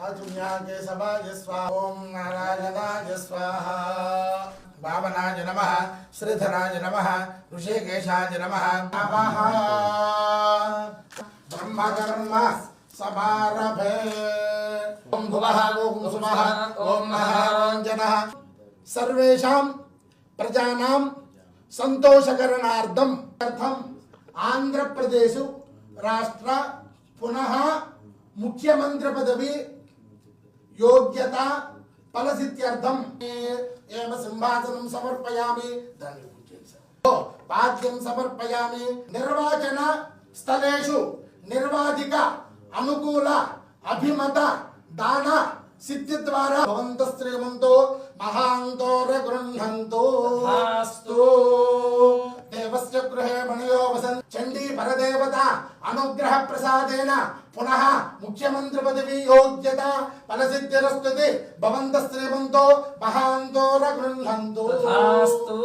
आजुन्याय सभाय स्वाहा ओम नारायणाय स्वाहा वामनाय नमः श्रीधराय नमः ऋषिकेशाय नमः नमः ब्रह्मकर्म समारभे ओम भुवः ओम सुमः ओम महारञ्जनः सर्वेषां प्रजानां संतोषकरणार्थम आंध्र प्रदेश राष्ट्र पुनः मुख्यमंत्री पदवी योग्यता फलसिद्ध्यर्थम एव सिंहासनं समर्पयामि पाद्यं समर्पयामि निर्वाचन स्थलेषु निर्वाधिक अनुकूल अभिमत दान सिद्धि द्वारा भवन्त श्रीमन्तो महान्तोर गृह्णन्तु अस्तु देवस्य गृहे मणयो वसन् चंडी परदेवता अनुग्रह प्रसादेन पुनः मुख्यमंत्री पदवी योग्यता फलसिद्धिरस्तु भवन्त श्रीमन्तो महान्तोर गृह्णन्तु अस्तु।